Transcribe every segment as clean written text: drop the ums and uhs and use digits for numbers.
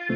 Qué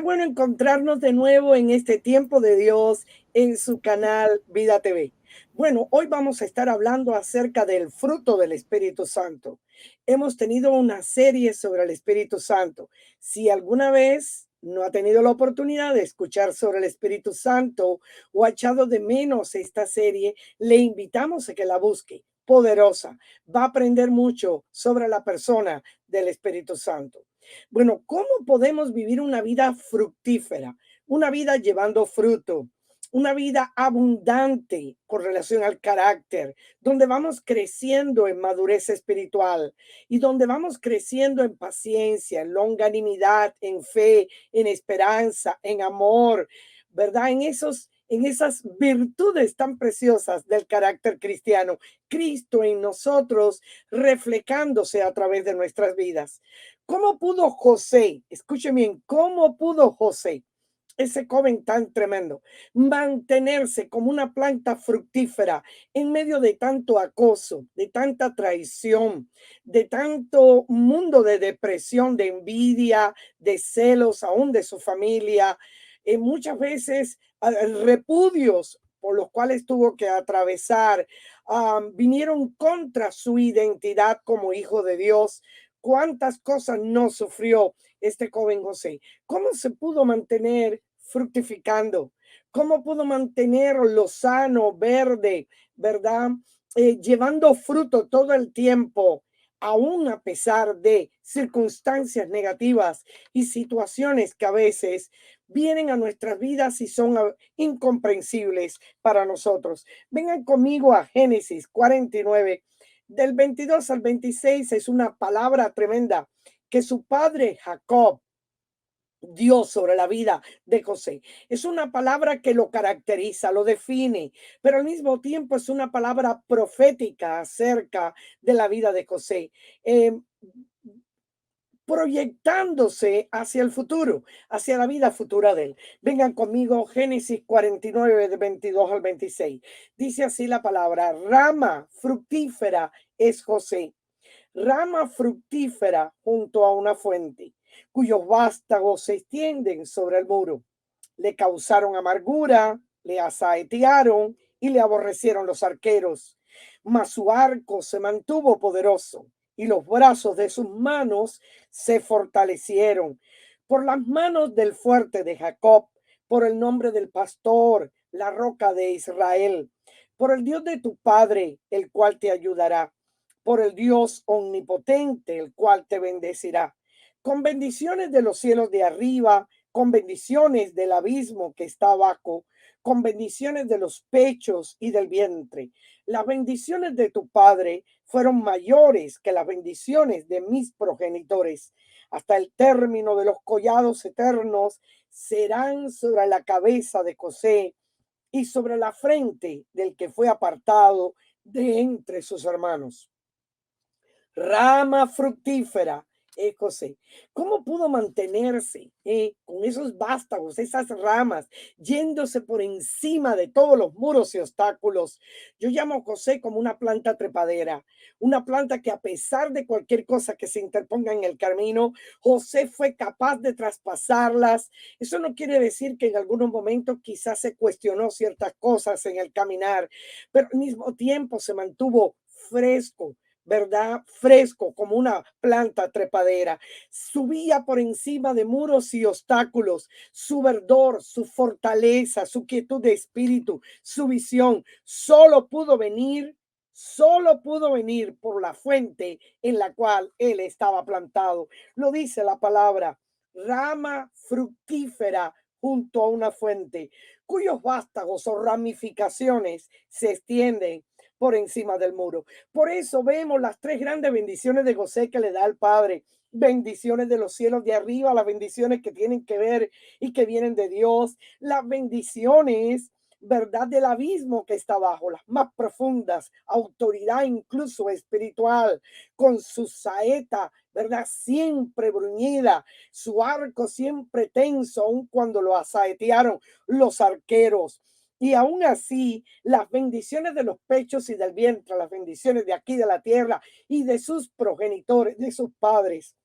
bueno encontrarnos de nuevo en este tiempo de Dios en su canal Vida TV. Bueno, hoy vamos a estar hablando acerca del fruto del Espíritu Santo. Hemos tenido una serie sobre el Espíritu Santo. Si alguna vez no ha tenido la oportunidad de escuchar sobre el Espíritu Santo o ha echado de menos esta serie, le invitamos a que la busque. Poderosa. Va a aprender mucho sobre la persona del Espíritu Santo. Bueno, ¿cómo podemos vivir una vida fructífera? Una vida llevando fruto, una vida abundante con relación al carácter, donde vamos creciendo en madurez espiritual y donde vamos creciendo en paciencia, en longanimidad, en fe, en esperanza, en amor, ¿verdad? En esas virtudes tan preciosas del carácter cristiano, Cristo en nosotros reflejándose a través de nuestras vidas. ¿Cómo pudo José, escuchen bien, cómo pudo José, ese joven tan tremendo, mantenerse como una planta fructífera en medio de tanto acoso, de tanta traición, de tanto mundo de depresión, de envidia, de celos, aún de su familia, muchas veces repudios por los cuales tuvo que atravesar, vinieron contra su identidad como hijo de Dios? ¿Cuántas cosas no sufrió este joven José? ¿Cómo se pudo mantener fructificando? ¿Cómo pudo mantenerlo sano, verde, verdad? Llevando fruto todo el tiempo, aún a pesar de circunstancias negativas y situaciones que a veces vienen a nuestras vidas y son incomprensibles para nosotros. Vengan conmigo a Génesis 49 del 22 al 26. Es una palabra tremenda que su padre Jacob dio sobre la vida de José. Es una palabra que lo caracteriza, lo define, pero al mismo tiempo es una palabra profética acerca de la vida de José. Proyectándose hacia el futuro, hacia la vida futura de él. Vengan conmigo, Génesis 49, de 22 al 26. Dice así la palabra: rama fructífera es José, rama fructífera junto a una fuente, cuyos vástagos se extienden sobre el muro. Le causaron amargura, le asaetearon y le aborrecieron los arqueros, mas su arco se mantuvo poderoso y los brazos de sus manos se fortalecieron. Por las manos del fuerte de Jacob, por el nombre del pastor, la roca de Israel, por el Dios de tu padre, el cual te ayudará, por el Dios omnipotente, el cual te bendecirá, con bendiciones de los cielos de arriba, con bendiciones del abismo que está abajo, con bendiciones de los pechos y del vientre. Las bendiciones de tu padre fueron mayores que las bendiciones de mis progenitores. Hasta el término de los collados eternos serán sobre la cabeza de José y sobre la frente del que fue apartado de entre sus hermanos. Rama fructífera es José. ¿Cómo pudo mantenerse con esos vástagos, esas ramas, yéndose por encima de todos los muros y obstáculos? Yo llamo a José como una planta trepadera, una planta que a pesar de cualquier cosa que se interponga en el camino, José fue capaz de traspasarlas. Eso no quiere decir que en algunos momentos quizás se cuestionó ciertas cosas en el caminar, pero al mismo tiempo se mantuvo fresco, ¿verdad? Fresco como una planta trepadera. Subía por encima de muros y obstáculos. Su verdor, su fortaleza, su quietud de espíritu, su visión, solo pudo venir por la fuente en la cual él estaba plantado. Lo dice la palabra: rama fructífera junto a una fuente, cuyos vástagos o ramificaciones se extienden por encima del muro. Por eso vemos las tres grandes bendiciones de José que le da el Padre. Bendiciones de los cielos de arriba, las bendiciones que tienen que ver y que vienen de Dios, las bendiciones verdad del abismo que está abajo, las más profundas, autoridad incluso espiritual, con su saeta, verdad, siempre bruñida, su arco siempre tenso, aun cuando lo asaetearon los arqueros. Y aún así, las bendiciones de los pechos y del vientre, las bendiciones de aquí de la tierra y de sus progenitores, de sus padres.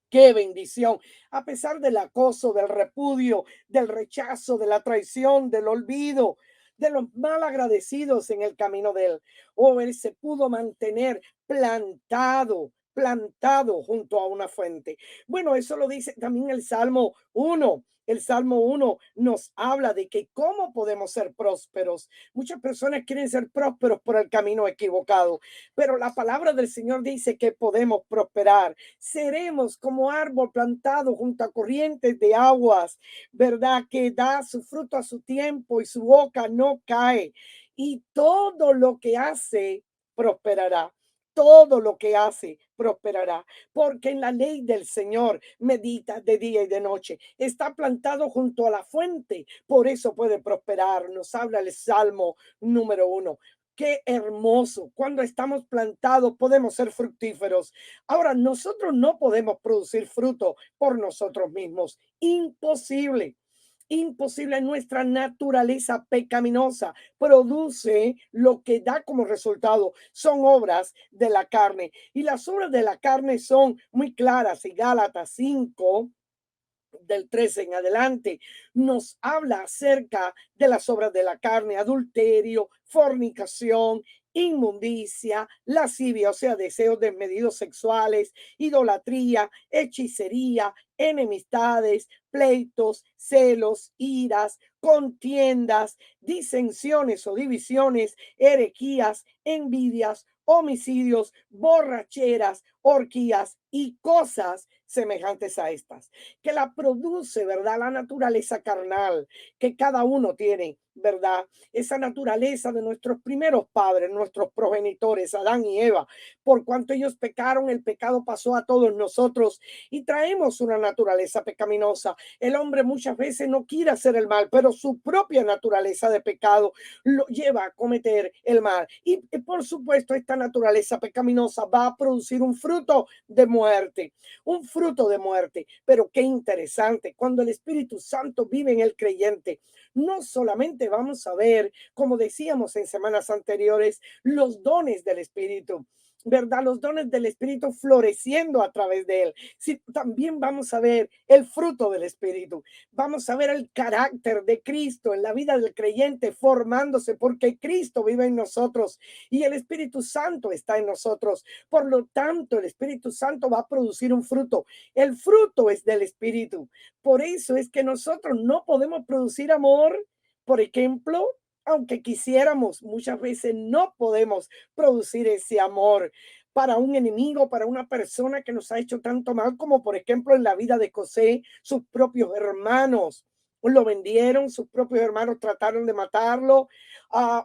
Qué bendición. A pesar del acoso, del repudio, del rechazo, de la traición, del olvido, de los mal agradecidos en el camino de él. Oh, él se pudo mantener plantado junto a una fuente. Bueno, eso lo dice también el Salmo 1. El Salmo 1 nos habla de que cómo podemos ser prósperos. Muchas personas quieren ser prósperos por el camino equivocado, pero la palabra del Señor dice que podemos prosperar. Seremos como árbol plantado junto a corrientes de aguas, ¿verdad? Que da su fruto a su tiempo y su boca no cae. Y todo lo que hace prosperará. Todo lo que hace prosperará, porque en la ley del Señor medita de día y de noche. Está plantado junto a la fuente, por eso puede prosperar. Nos habla el Salmo número 1. Qué hermoso. Cuando estamos plantados podemos ser fructíferos. Ahora, nosotros no podemos producir fruto por nosotros mismos. Imposible. Imposible. Nuestra naturaleza pecaminosa produce lo que da como resultado. Son obras de la carne. Y las obras de la carne son muy claras. Y Gálatas 5 del 13 en adelante, nos habla acerca de las obras de la carne: adulterio, fornicación, inmundicia, lascivia, o sea, deseos desmedidos sexuales, idolatría, hechicería, enemistades, pleitos, celos, iras, contiendas, disensiones o divisiones, herejías, envidias, homicidios, borracheras, orgías y cosas semejantes a estas, que la produce, ¿verdad? La naturaleza carnal que cada uno tiene, ¿verdad? Esa naturaleza de nuestros primeros padres, nuestros progenitores, Adán y Eva. Por cuanto ellos pecaron, el pecado pasó a todos nosotros y traemos una naturaleza pecaminosa. El hombre muchas veces no quiere hacer el mal, pero su propia naturaleza de pecado lo lleva a cometer el mal. Y por supuesto, esta naturaleza pecaminosa va a producir un fruto de muerte, un fruto de muerte. Pero qué interesante, cuando el Espíritu Santo vive en el creyente, no solamente vamos a ver, como decíamos en semanas anteriores, los dones del Espíritu, ¿verdad? Los dones del Espíritu floreciendo a través de él. Sí, también vamos a ver el fruto del Espíritu. Vamos a ver el carácter de Cristo en la vida del creyente formándose, porque Cristo vive en nosotros y el Espíritu Santo está en nosotros. Por lo tanto, el Espíritu Santo va a producir un fruto. El fruto es del Espíritu. Por eso es que nosotros no podemos producir amor, por ejemplo, aunque quisiéramos. Muchas veces no podemos producir ese amor para un enemigo, para una persona que nos ha hecho tanto mal, como por ejemplo en la vida de José. Sus propios hermanos lo vendieron, sus propios hermanos trataron de matarlo,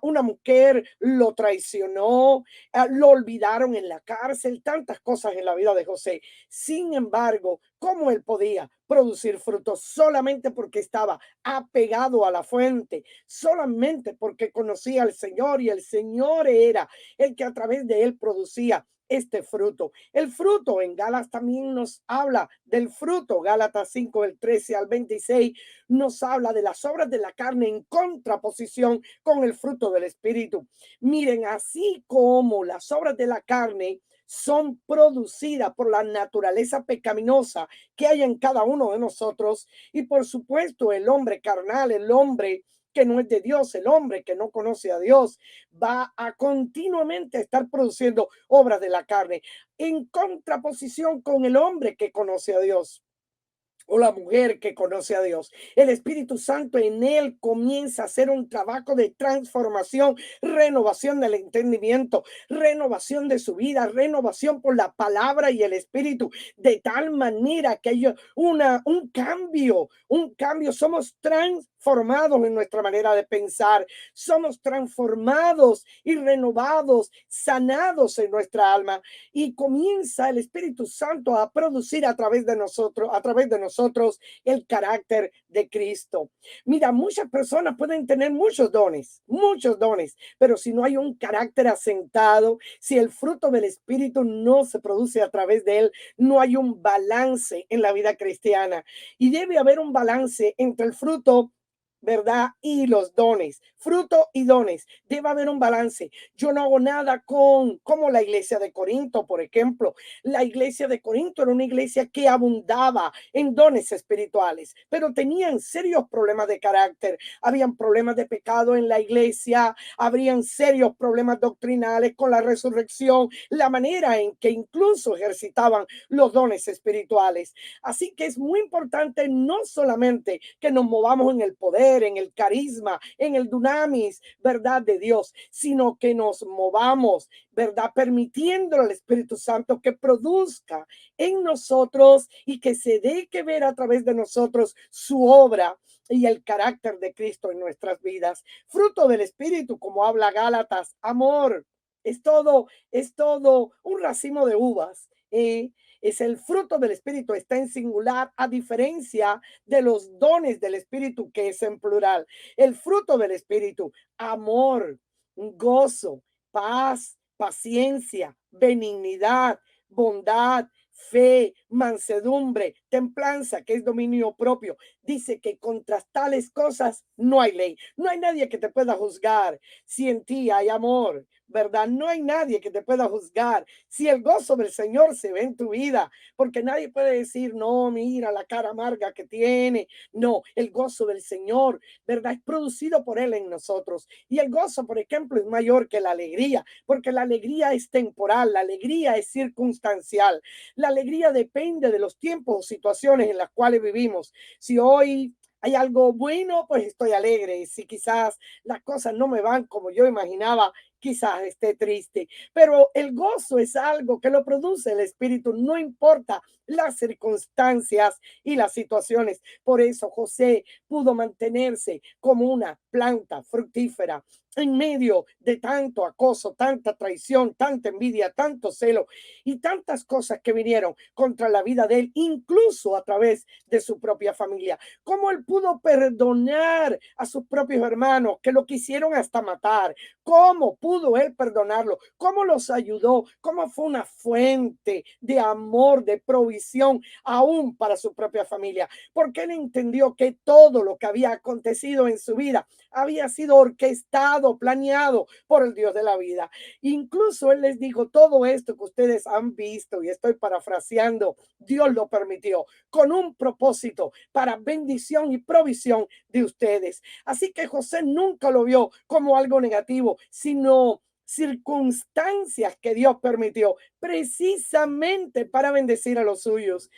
una mujer lo traicionó, lo olvidaron en la cárcel, tantas cosas en la vida de José. Sin embargo, ¿cómo él podía producir frutos? Solamente porque estaba apegado a la fuente, solamente porque conocía al Señor, y el Señor era el que a través de él producía este fruto. El fruto en Gálatas también nos habla del fruto. Gálatas 5, del 13 al 26, nos habla de las obras de la carne en contraposición con el fruto del Espíritu. Miren, así como las obras de la carne son producidas por la naturaleza pecaminosa que hay en cada uno de nosotros, y por supuesto el hombre carnal, el hombre que no es de Dios, el hombre que no conoce a Dios, va a continuamente estar produciendo obras de la carne en contraposición con el hombre que conoce a Dios, o la mujer que conoce a Dios. El Espíritu Santo en él comienza a hacer un trabajo de transformación, renovación del entendimiento, renovación de su vida, renovación por la palabra y el Espíritu, de tal manera que hay un cambio. Somos transformados en nuestra manera de pensar, somos transformados y renovados, sanados en nuestra alma, y comienza el Espíritu Santo a producir a través de nosotros nosotros el carácter de Cristo. Mira, muchas personas pueden tener muchos dones, pero si no hay un carácter asentado, si el fruto del Espíritu no se produce a través de él, no hay un balance en la vida cristiana. Y debe haber un balance entre el fruto, ¿verdad? Y los dones, fruto y dones. Debe haber un balance. Yo no hago nada como la iglesia de Corinto, por ejemplo. La iglesia de Corinto era una iglesia que abundaba en dones espirituales, pero tenían serios problemas de carácter. Habían problemas de pecado en la iglesia, habrían serios problemas doctrinales con la resurrección, la manera en que incluso ejercitaban los dones espirituales. Así que es muy importante no solamente que nos movamos en el poder, en el carisma, en el dunamis, ¿verdad? De Dios, sino que nos movamos, ¿verdad? Permitiendo al Espíritu Santo que produzca en nosotros y que se deje ver a través de nosotros su obra y el carácter de Cristo en nuestras vidas. Fruto del Espíritu, como habla Gálatas, amor. Es todo un racimo de uvas. Es el fruto del Espíritu, está en singular, a diferencia de los dones del Espíritu, que es en plural. El fruto del Espíritu, amor, gozo, paz, paciencia, benignidad, bondad, fe, mansedumbre, templanza, que es dominio propio. Dice que contra tales cosas no hay ley. No hay nadie que te pueda juzgar si en ti hay amor, ¿verdad? No hay nadie que te pueda juzgar si el gozo del Señor se ve en tu vida, porque nadie puede decir, no, mira la cara amarga que tiene. No, el gozo del Señor, ¿verdad? Es producido por Él en nosotros. Y el gozo, por ejemplo, es mayor que la alegría, porque la alegría es temporal, la alegría es circunstancial. La alegría depende de los tiempos o situaciones en las cuales vivimos. Si hoy hay algo bueno, pues estoy alegre. Y si quizás las cosas no me van como yo imaginaba, quizás esté triste. Pero el gozo es algo que lo produce el Espíritu, no importa las circunstancias y las situaciones. Por eso José pudo mantenerse como una planta fructífera en medio de tanto acoso, tanta traición, tanta envidia, tanto celo y tantas cosas que vinieron contra la vida de él, incluso a través de su propia familia. Cómo él pudo perdonar a sus propios hermanos que lo quisieron hasta matar. ¿Cómo pudo él perdonarlo? ¿Cómo los ayudó? ¿Cómo fue una fuente de amor, de provisión, aún para su propia familia? Porque él entendió que todo lo que había acontecido en su vida había sido orquestado, planeado por el Dios de la vida. Incluso él les dijo, todo esto que ustedes han visto, y estoy parafraseando, Dios lo permitió con un propósito para bendición y provisión de ustedes. Así que José nunca lo vio como algo negativo, sino circunstancias que Dios permitió precisamente para bendecir a los suyos.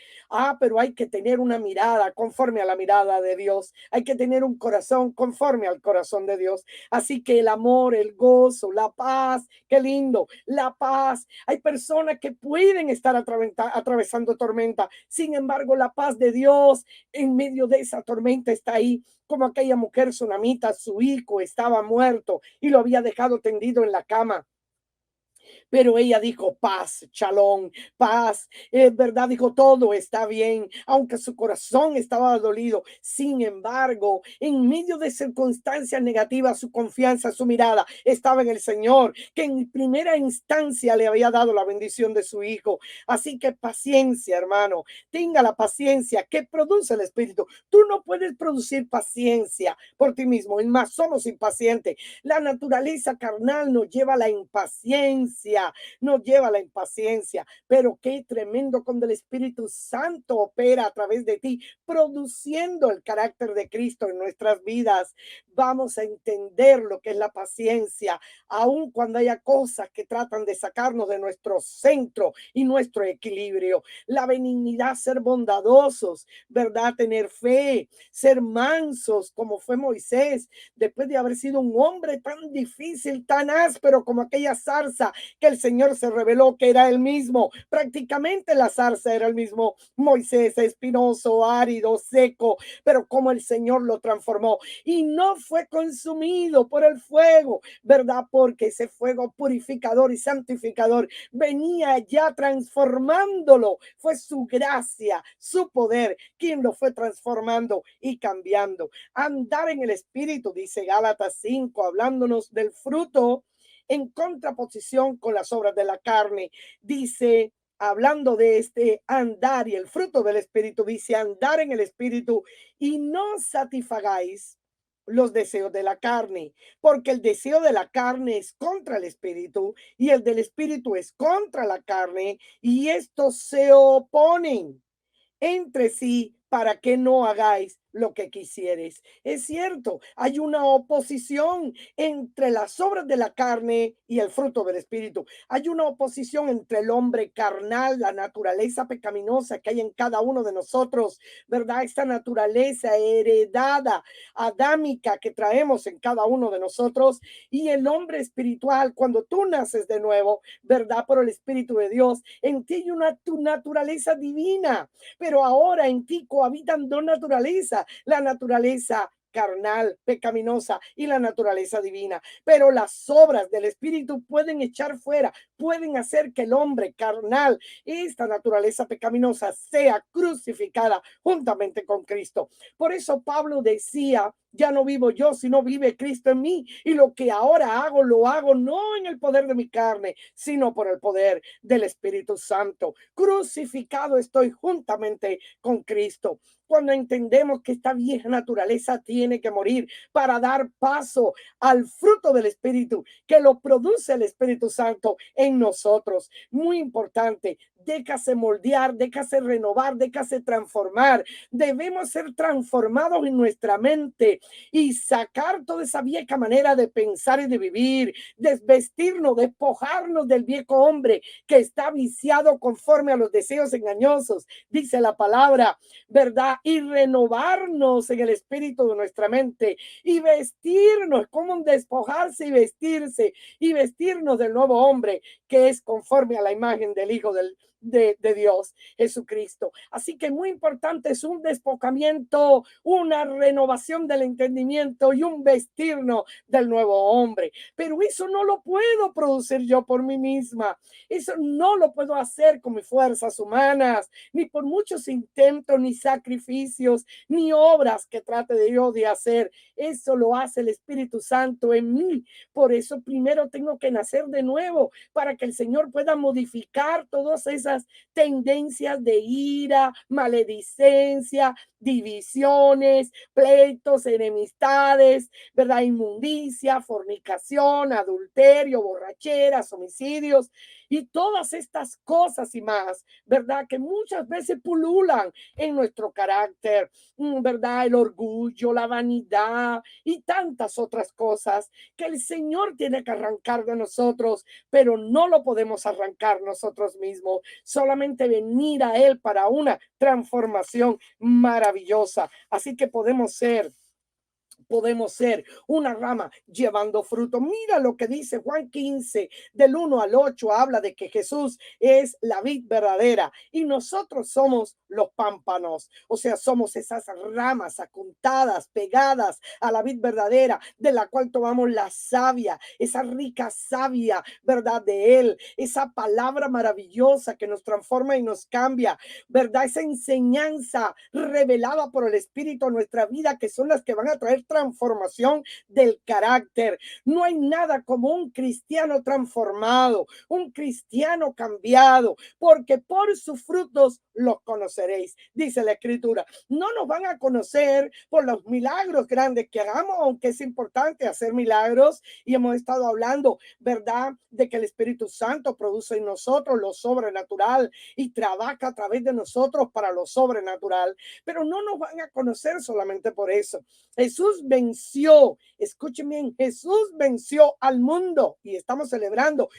Pero hay que tener una mirada conforme a la mirada de Dios. Hay que tener un corazón conforme al corazón de Dios. Así que el amor, el gozo, la paz, qué lindo, la paz. Hay personas que pueden estar atravesando tormenta. Sin embargo, la paz de Dios en medio de esa tormenta está ahí, como aquella mujer tsunamita, su hijo estaba muerto y lo había dejado tendido en la cama. Pero ella dijo paz, chalón, paz, es verdad, dijo todo está bien, aunque su corazón estaba dolido. Sin embargo, en medio de circunstancias negativas, su confianza, su mirada estaba en el Señor, que en primera instancia le había dado la bendición de su hijo. Así que paciencia, hermano, tenga la paciencia que produce el Espíritu. Tú no puedes producir paciencia por ti mismo, es más, somos impacientes. La naturaleza carnal nos lleva a la impaciencia, nos lleva a la impaciencia, pero qué tremendo cuando el Espíritu Santo opera a través de ti, produciendo el carácter de Cristo en nuestras vidas. Vamos a entender lo que es la paciencia, aun cuando haya cosas que tratan de sacarnos de nuestro centro y nuestro equilibrio. La benignidad, ser bondadosos, ¿verdad? Tener fe, ser mansos como fue Moisés, después de haber sido un hombre tan difícil, tan áspero como aquella zarza que el Señor se reveló que era el mismo. Prácticamente la zarza era el mismo Moisés, espinoso, árido, seco, pero como el Señor lo transformó y no fue consumido por el fuego, ¿verdad? Porque ese fuego purificador y santificador venía ya transformándolo. Fue su gracia, su poder, quien lo fue transformando y cambiando. Andar en el Espíritu, dice Gálatas 5, hablándonos del fruto en contraposición con las obras de la carne. Dice, hablando de este andar y el fruto del Espíritu, dice andar en el Espíritu y no satisfagáis los deseos de la carne, porque el deseo de la carne es contra el Espíritu y el del Espíritu es contra la carne, y estos se oponen entre sí para que no hagáis lo que quisieres. Es cierto, hay una oposición entre las obras de la carne y el fruto del Espíritu. Hay una oposición entre el hombre carnal, la naturaleza pecaminosa que hay en cada uno de nosotros, ¿verdad? Esta naturaleza heredada, adámica que traemos en cada uno de nosotros, y el hombre espiritual. Cuando tú naces de nuevo, ¿verdad? Por el Espíritu de Dios, en ti hay una tu naturaleza divina, pero ahora en ti cohabitan dos naturalezas, la naturaleza carnal, pecaminosa y la naturaleza divina. Pero las obras del Espíritu pueden echar fuera, pueden hacer que el hombre carnal, esta naturaleza pecaminosa, sea crucificada juntamente con Cristo. Por eso Pablo decía, ya no vivo yo, sino vive Cristo en mí. Y lo que ahora hago, lo hago no en el poder de mi carne, sino por el poder del Espíritu Santo. Crucificado estoy juntamente con Cristo. Cuando entendemos que esta vieja naturaleza tiene que morir para dar paso al fruto del Espíritu, que lo produce el Espíritu Santo en nosotros. Muy importante, déjase moldear, déjase renovar, déjase transformar. Debemos ser transformados en nuestra mente y sacar toda esa vieja manera de pensar y de vivir, desvestirnos, despojarnos del viejo hombre que está viciado conforme a los deseos engañosos, dice la palabra, ¿verdad? Y renovarnos en el espíritu de nuestra mente y vestirnos, como un despojarse y vestirnos del nuevo hombre que es conforme a la imagen del Hijo de Dios, Jesucristo. Así que muy importante es un despojamiento, una renovación del entendimiento y un vestirnos del nuevo hombre. Pero eso no lo puedo producir yo por mí misma. Eso no lo puedo hacer con mis fuerzas humanas, ni por muchos intentos, ni sacrificios, ni obras que trate de yo de hacer. Eso lo hace el Espíritu Santo en mí. Por eso primero tengo que nacer de nuevo para que el Señor pueda modificar todas esas tendencias de ira, maledicencia, divisiones, pleitos, enemistades, ¿verdad? Inmundicia, fornicación, adulterio, borracheras, homicidios y todas estas cosas y más, ¿verdad? Que muchas veces pululan en nuestro carácter, ¿verdad? El orgullo, la vanidad y tantas otras cosas que el Señor tiene que arrancar de nosotros, pero no lo podemos arrancar nosotros mismos, solamente venir a Él para una transformación maravillosa. Así que podemos ser una rama llevando fruto. Mira lo que dice Juan 15, del 1 al 8, habla de que Jesús es la vid verdadera y nosotros somos los pámpanos, o sea, somos esas ramas acuntadas, pegadas a la vid verdadera, de la cual tomamos la savia, esa rica savia, ¿verdad? De Él, esa palabra maravillosa que nos transforma y nos cambia, ¿verdad? Esa enseñanza revelada por el Espíritu a nuestra vida, que son las que van a traer transformación del carácter. No hay nada como un cristiano transformado, un cristiano cambiado, porque por sus frutos los conoceréis, dice la Escritura. No nos van a conocer por los milagros grandes que hagamos, aunque es importante hacer milagros, y hemos estado hablando, ¿verdad?, de que el Espíritu Santo produce en nosotros lo sobrenatural y trabaja a través de nosotros para lo sobrenatural, pero no nos van a conocer solamente por eso. Jesús venció, escuchen bien, Jesús venció al mundo y estamos celebrando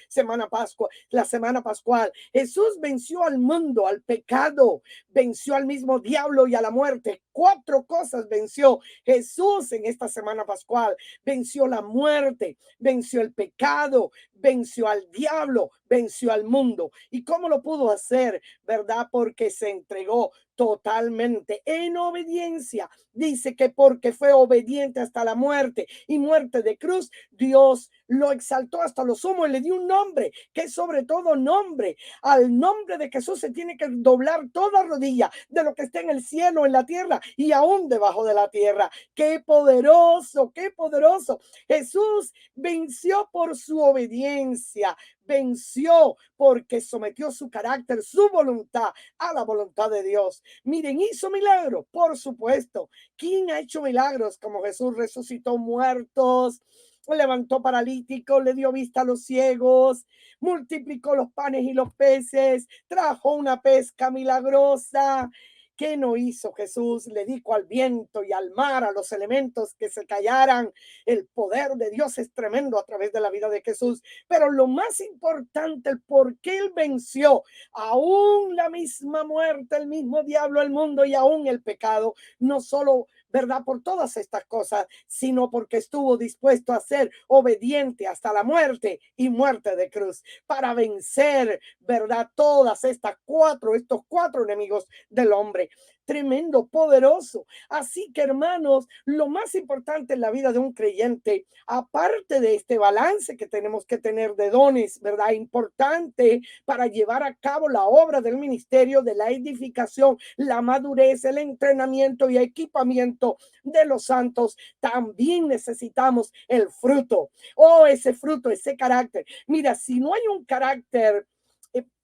la semana pascual. Jesús venció al mundo, al pecado, venció al mismo diablo y a la muerte 4 cosas venció Jesús en esta semana pascual. Venció la muerte, venció el pecado, venció al diablo, venció al mundo. ¿Y cómo lo pudo hacer? ¿Verdad? Porque se entregó totalmente en obediencia. Dice que porque fue obediente hasta la muerte y muerte de cruz, Dios lo exaltó hasta lo sumo y le dio un nombre que es sobre todo nombre. Al nombre de Jesús se tiene que doblar toda rodilla de lo que está en el cielo, en la tierra y aún debajo de la tierra. Qué poderoso, qué poderoso. Jesús venció por su obediencia, venció porque sometió su carácter, su voluntad a la voluntad de Dios. Miren, hizo milagros, por supuesto. ¿Quién ha hecho milagros como Jesús? Resucitó muertos, levantó paralíticos, le dio vista a los ciegos, multiplicó los panes y los peces, trajo una pesca milagrosa. ¿Qué no hizo Jesús? Le dijo al viento y al mar, a los elementos que se callaran. El poder de Dios es tremendo a través de la vida de Jesús. Pero lo más importante, el por qué él venció aún la misma muerte, el mismo diablo, el mundo y aún el pecado, no solo, ¿verdad? Por todas estas cosas, sino porque estuvo dispuesto a ser obediente hasta la muerte y muerte de cruz para vencer, ¿verdad? Todas estos cuatro enemigos del hombre. Tremendo, poderoso. Así que, hermanos, lo más importante en la vida de un creyente, aparte de este balance que tenemos que tener de dones, ¿verdad? Importante para llevar a cabo la obra del ministerio, de la edificación, la madurez, el entrenamiento y equipamiento de los santos, también necesitamos el fruto. Oh, ese fruto, ese carácter. Mira, si no hay un carácter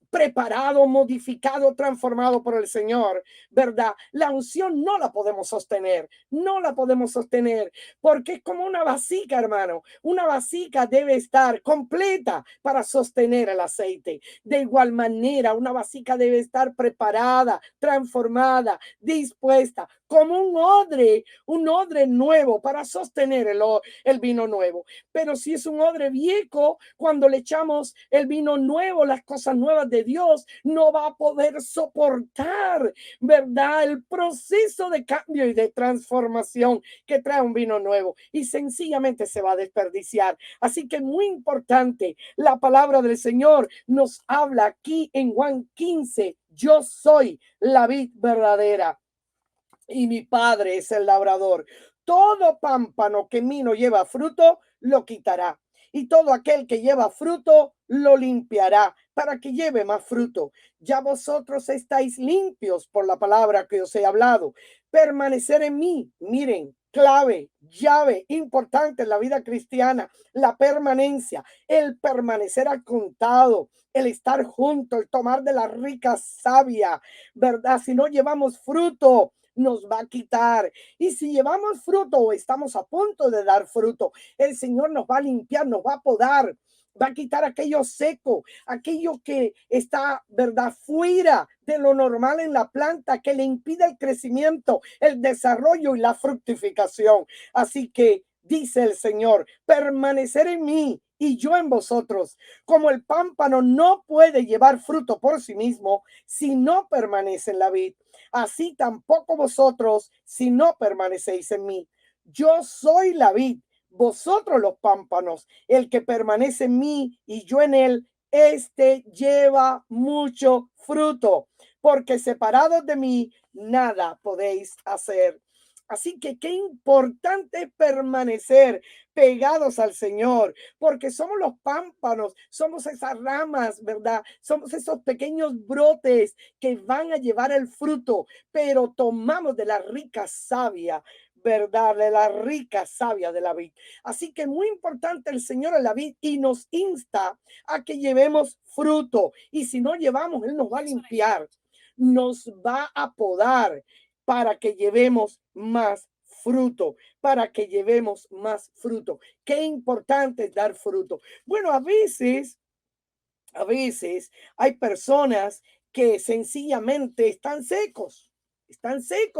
preparado, modificado, transformado por el Señor, ¿verdad? La unción no la podemos sostener, no la podemos sostener, porque es como una vasija, hermano. Una vasija debe estar completa para sostener el aceite. De igual manera, una vasija debe estar preparada, transformada, dispuesta, como un odre nuevo para sostener el vino nuevo. Pero si es un odre viejo, cuando le echamos el vino nuevo, las cosas nuevas de Dios, no va a poder soportar, ¿verdad? El proceso de cambio y de transformación que trae un vino nuevo y sencillamente se va a desperdiciar. Así que muy importante, la palabra del Señor nos habla aquí en Juan 15, yo soy la vid verdadera y mi Padre es el labrador. Todo pámpano que en mí no lleva fruto, lo quitará. Y todo aquel que lleva fruto, lo limpiará para que lleve más fruto. Ya vosotros estáis limpios por la palabra que os he hablado. Permanecer en mí. Miren, clave, llave importante en la vida cristiana, la permanencia, el permanecer al contado, el estar junto, el tomar de la rica savia, ¿verdad? Si no llevamos fruto, nos va a quitar. Y si llevamos fruto o estamos a punto de dar fruto, el Señor nos va a limpiar, nos va a podar, va a quitar aquello seco, aquello que está, ¿verdad?, fuera de lo normal en la planta, que le impide el crecimiento, el desarrollo y la fructificación. Así que dice el Señor, permanecer en mí y yo en vosotros. Como el pámpano no puede llevar fruto por sí mismo si no permanece en la vid, así tampoco vosotros si no permanecéis en mí. Yo soy la vid, vosotros los pámpanos. El que permanece en mí y yo en él, este lleva mucho fruto, porque separados de mí nada podéis hacer. Así que qué importante permanecer pegados al Señor, porque somos los pámpanos, somos esas ramas, ¿verdad? Somos esos pequeños brotes que van a llevar el fruto, pero tomamos de la rica savia, ¿verdad? De la rica savia de la vid. Así que muy importante el Señor en la vid y nos insta a que llevemos fruto. Y si no llevamos, Él nos va a limpiar, nos va a podar para que llevemos más fruto, para que llevemos más fruto. Qué importante es dar fruto. Bueno, a veces hay personas que sencillamente están secos,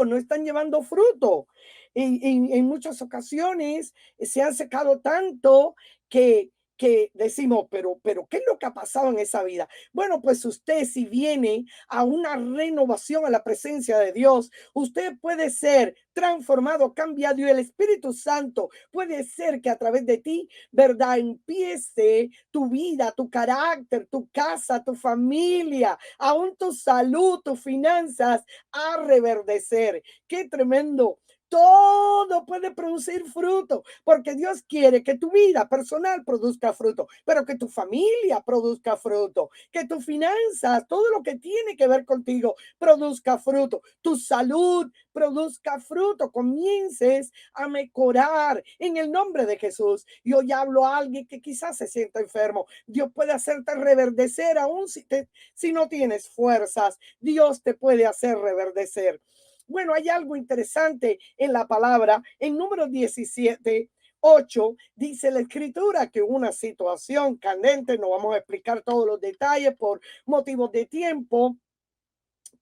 no están llevando fruto. En muchas ocasiones se han secado tanto que que decimos, pero, ¿qué es lo que ha pasado en esa vida? Bueno, pues usted si viene a una renovación a la presencia de Dios, usted puede ser transformado, cambiado y el Espíritu Santo puede ser que a través de ti, ¿verdad? Empiece tu vida, tu carácter, tu casa, tu familia, aún tu salud, tus finanzas a reverdecer. Qué tremendo. Todo puede producir fruto, porque Dios quiere que tu vida personal produzca fruto, pero que tu familia produzca fruto, que tus finanzas, todo lo que tiene que ver contigo, produzca fruto, tu salud produzca fruto, comiences a mejorar en el nombre de Jesús. Y hoy hablo a alguien que quizás se sienta enfermo. Dios puede hacerte reverdecer aún si no tienes fuerzas. Dios te puede hacer reverdecer. Bueno, hay algo interesante en la palabra. En número 17:8 dice la escritura que una situación candente, no vamos a explicar todos los detalles por motivos de tiempo,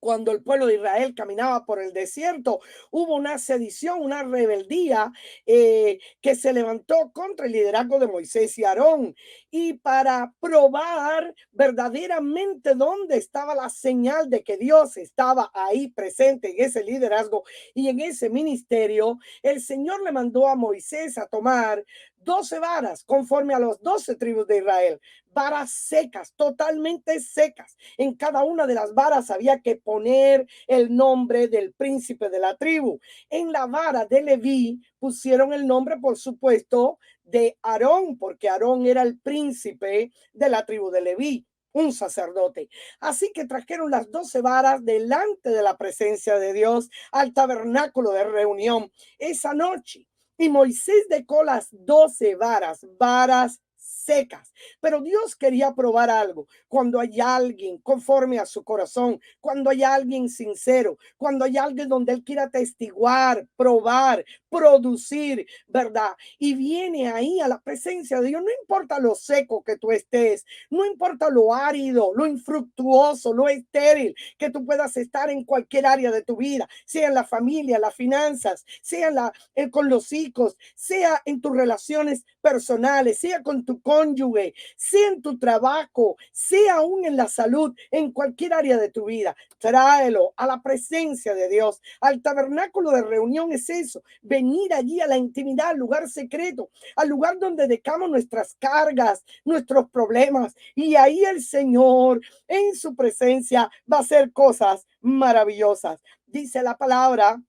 cuando el pueblo de Israel caminaba por el desierto, hubo una sedición, una rebeldía que se levantó contra el liderazgo de Moisés y Aarón. Y para probar verdaderamente dónde estaba la señal de que Dios estaba ahí presente en ese liderazgo y en ese ministerio, el Señor le mandó a Moisés a tomar 12 varas conforme a las 12 tribus de Israel, varas secas, totalmente secas. En cada una de las varas había que poner el nombre del príncipe de la tribu. En la vara de Leví pusieron el nombre, por supuesto, de Aarón, porque Aarón era el príncipe de la tribu de Leví, un sacerdote. Así que trajeron las 12 varas delante de la presencia de Dios al tabernáculo de reunión esa noche. Y Moisés dejó las 12 varas, varas secas. Pero Dios quería probar algo. Cuando hay alguien conforme a su corazón, cuando hay alguien sincero, cuando hay alguien donde Él quiera testiguar, probar, producir, ¿verdad? Y viene ahí a la presencia de Dios, no importa lo seco que tú estés, no importa lo árido, lo infructuoso, lo estéril que tú puedas estar en cualquier área de tu vida, sea en la familia, las finanzas, sea con los hijos, sea en tus relaciones personales, sea con tu cónyuge, sea en tu trabajo, sea aún en la salud, en cualquier área de tu vida. Tráelo a la presencia de Dios, al tabernáculo de reunión. Es eso, venir allí a la intimidad, al lugar secreto, al lugar donde dejamos nuestras cargas, nuestros problemas, y ahí el Señor en su presencia va a hacer cosas maravillosas. Dice la palabra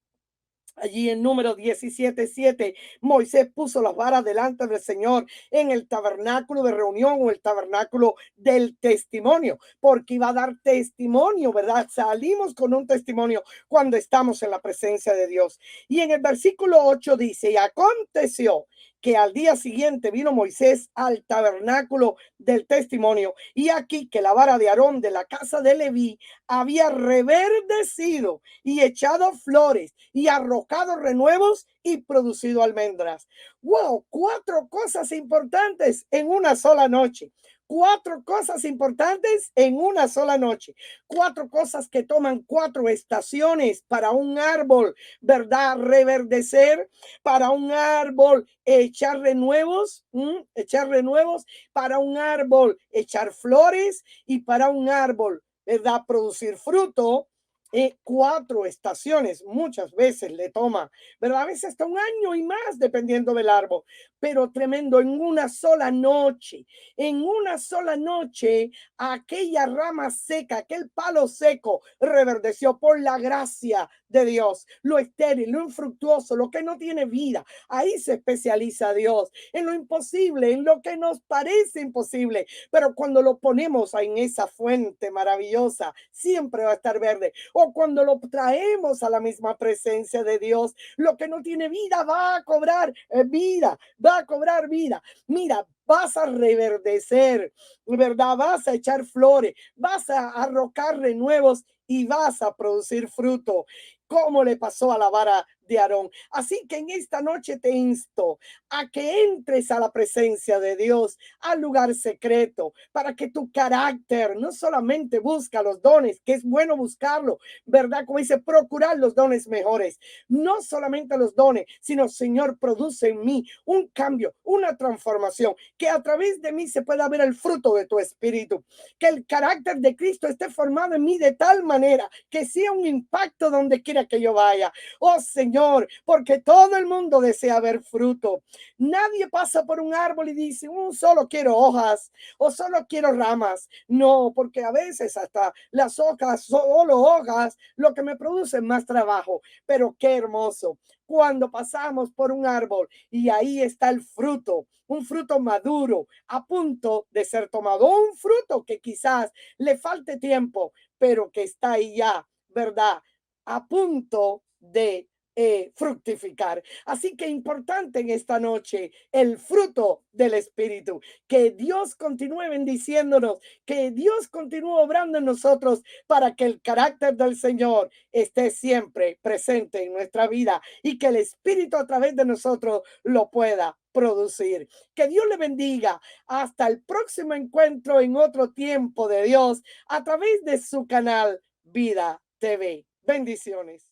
allí en número 17:7, Moisés puso las varas delante del Señor en el tabernáculo de reunión o el tabernáculo del testimonio, porque iba a dar testimonio, ¿verdad? Salimos con un testimonio cuando estamos en la presencia de Dios. Y en el versículo 8 dice, y aconteció que al día siguiente vino Moisés al tabernáculo del testimonio, y aquí que la vara de Aarón de la casa de Leví había reverdecido y echado flores y arrojado renuevos y producido almendras. Wow, 4 cosas importantes en una sola noche. 4 cosas importantes en una sola noche. 4 cosas que toman 4 estaciones para un árbol, ¿verdad? Reverdecer, para un árbol echar renuevos, echar renuevos, para un árbol echar flores y para un árbol, ¿verdad? Producir fruto. 4 estaciones muchas veces le toma, ¿verdad? A veces hasta un año y más, dependiendo del árbol, pero tremendo, en una sola noche, aquella rama seca, aquel palo seco, reverdeció por la gracia de Dios. Lo estéril, lo infructuoso, lo que no tiene vida, ahí se especializa Dios, en lo imposible, en lo que nos parece imposible, pero cuando lo ponemos en esa fuente maravillosa, siempre va a estar verde. O cuando lo traemos a la misma presencia de Dios, lo que no tiene vida va a cobrar vida, va a cobrar vida. Mira, vas a reverdecer, ¿verdad? Vas a echar flores, vas a arrojar renuevos y vas a producir fruto. ¿Cómo le pasó a la vara de Aarón. Así que en esta noche te insto a que entres a la presencia de Dios, al lugar secreto, para que tu carácter no solamente busca los dones, que es bueno buscarlo, ¿verdad? Como dice, procurar los dones mejores, no solamente los dones, sino Señor, produce en mí un cambio, una transformación, que a través de mí se pueda ver el fruto de tu espíritu, que el carácter de Cristo esté formado en mí de tal manera que sea un impacto donde quiera que yo vaya. Oh Señor, porque todo el mundo desea ver fruto. Nadie pasa por un árbol y dice, solo quiero hojas o solo quiero ramas. No, porque a veces hasta las hojas, solo hojas, lo que me produce más trabajo. Pero qué hermoso cuando pasamos por un árbol y ahí está el fruto, un fruto maduro, a punto de ser tomado, un fruto que quizás le falte tiempo, pero que está ahí ya, ¿verdad? A punto de fructificar. Así que importante en esta noche el fruto del Espíritu. Que Dios continúe bendiciéndonos, que Dios continúe obrando en nosotros para que el carácter del Señor esté siempre presente en nuestra vida y que el Espíritu a través de nosotros lo pueda producir. Que Dios le bendiga. Hasta el próximo encuentro en otro tiempo de Dios a través de su canal Vida TV. Bendiciones.